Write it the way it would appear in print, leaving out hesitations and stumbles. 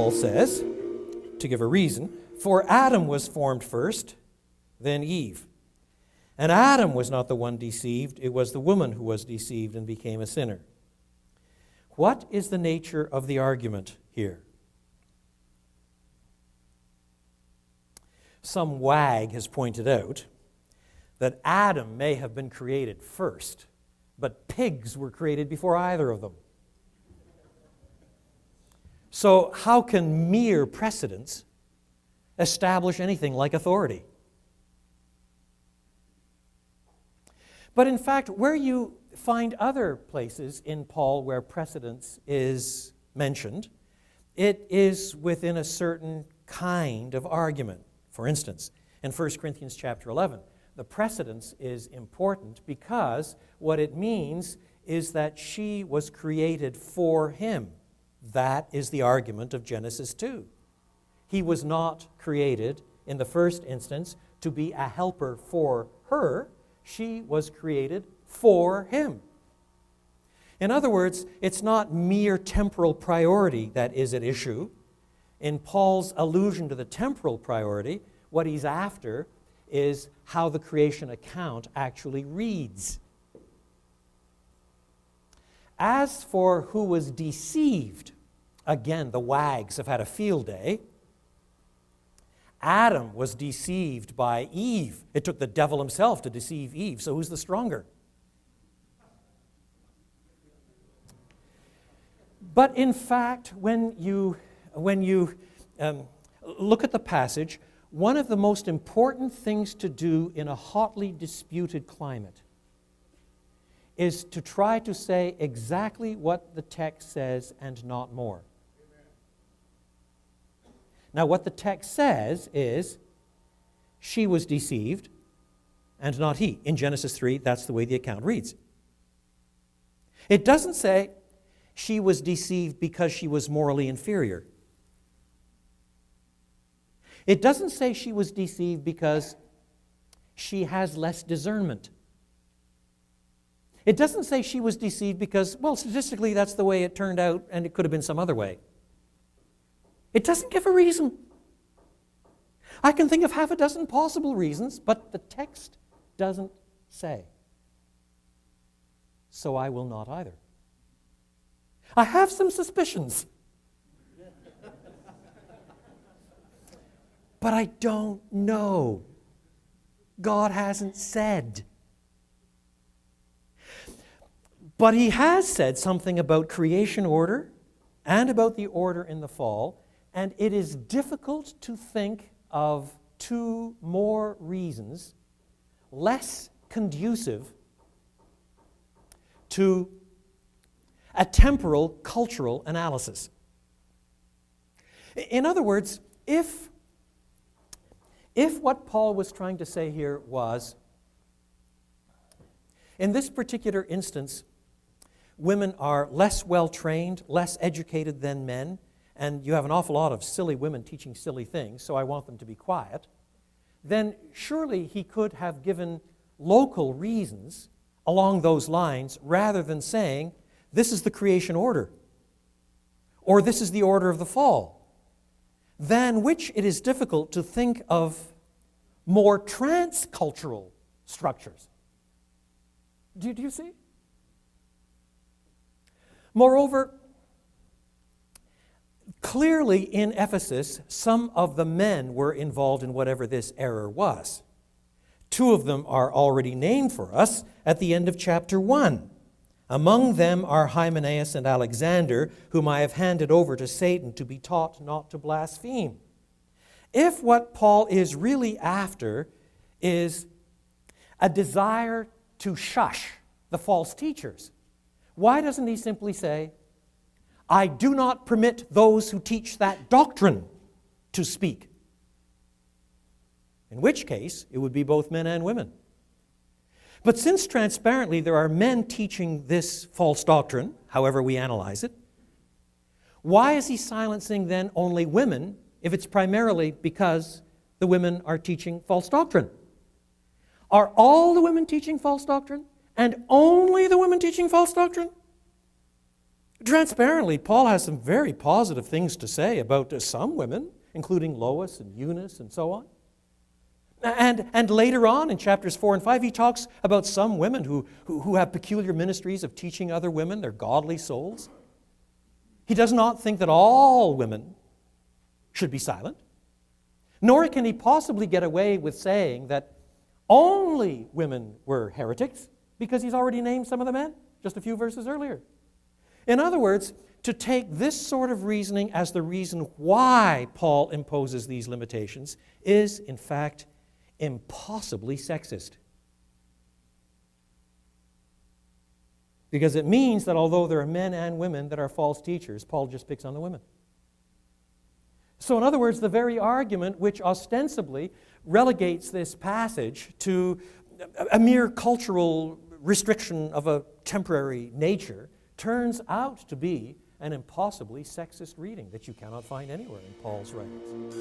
Paul says, to give a reason, for Adam was formed first, then Eve. And Adam was not the one deceived, it was the woman who was deceived and became a sinner. What is the nature of the argument here? Some wag has pointed out that Adam may have been created first, but pigs were created before either of them. So how can mere precedents establish anything like authority? But in fact, where you find other places in Paul where precedence is mentioned, it is within a certain kind of argument. For instance, in 1 Corinthians chapter 11, the precedence is important because what it means is that she was created for him. That is the argument of Genesis 2. He was not created in the first instance to be a helper for her. She was created for him. In other words, it's not mere temporal priority that is at issue. In Paul's allusion to the temporal priority, what he's after is how the creation account actually reads. As for who was deceived, again, the wags have had a field day. Adam was deceived by Eve. It took the devil himself to deceive Eve, so who's the stronger? But in fact, when you look at the passage, one of the most important things to do in a hotly disputed climate is to try to say exactly what the text says and not more. Now, what the text says is, she was deceived and not he. In Genesis 3, that's the way the account reads. It doesn't say she was deceived because she was morally inferior. It doesn't say she was deceived because she has less discernment. It doesn't say she was deceived because, well, statistically that's the way it turned out and it could have been some other way. It doesn't give a reason. I can think of half a dozen possible reasons, but the text doesn't say. So I will not either. I have some suspicions. But I don't know. God hasn't said. But he has said something about creation order and about the order in the fall, and it is difficult to think of two more reasons less conducive to a temporal cultural analysis. In other words, if what Paul was trying to say here was, in this particular instance, women are less well-trained, less educated than men, and you have an awful lot of silly women teaching silly things, so I want them to be quiet, then surely he could have given local reasons along those lines rather than saying, this is the creation order, or this is the order of the fall, than which it is difficult to think of more transcultural structures. Do you see? Moreover, clearly in Ephesus, some of the men were involved in whatever this error was. Two of them are already named for us at the end of chapter 1. Among them are Hymenaeus and Alexander, whom I have handed over to Satan to be taught not to blaspheme. If what Paul is really after is a desire to shush the false teachers, why doesn't he simply say, I do not permit those who teach that doctrine to speak? In which case, it would be both men and women. But since transparently there are men teaching this false doctrine, however we analyze it, why is he silencing then only women if it's primarily because the women are teaching false doctrine? Are all the women teaching false doctrine and only the women teaching false doctrine? Transparently, Paul has some very positive things to say about some women, including Lois and Eunice and so on. And later on in chapters 4 and 5, he talks about some women who have peculiar ministries of teaching other women. They're godly souls. He does not think that all women should be silent, nor can he possibly get away with saying that only women were heretics, because he's already named some of the men just a few verses earlier. In other words, to take this sort of reasoning as the reason why Paul imposes these limitations is, in fact, impossibly sexist. Because it means that although there are men and women that are false teachers, Paul just picks on the women. So in other words, the very argument which ostensibly relegates this passage to a mere cultural restriction of a temporary nature turns out to be an impossibly sexist reading that you cannot find anywhere in Paul's writings.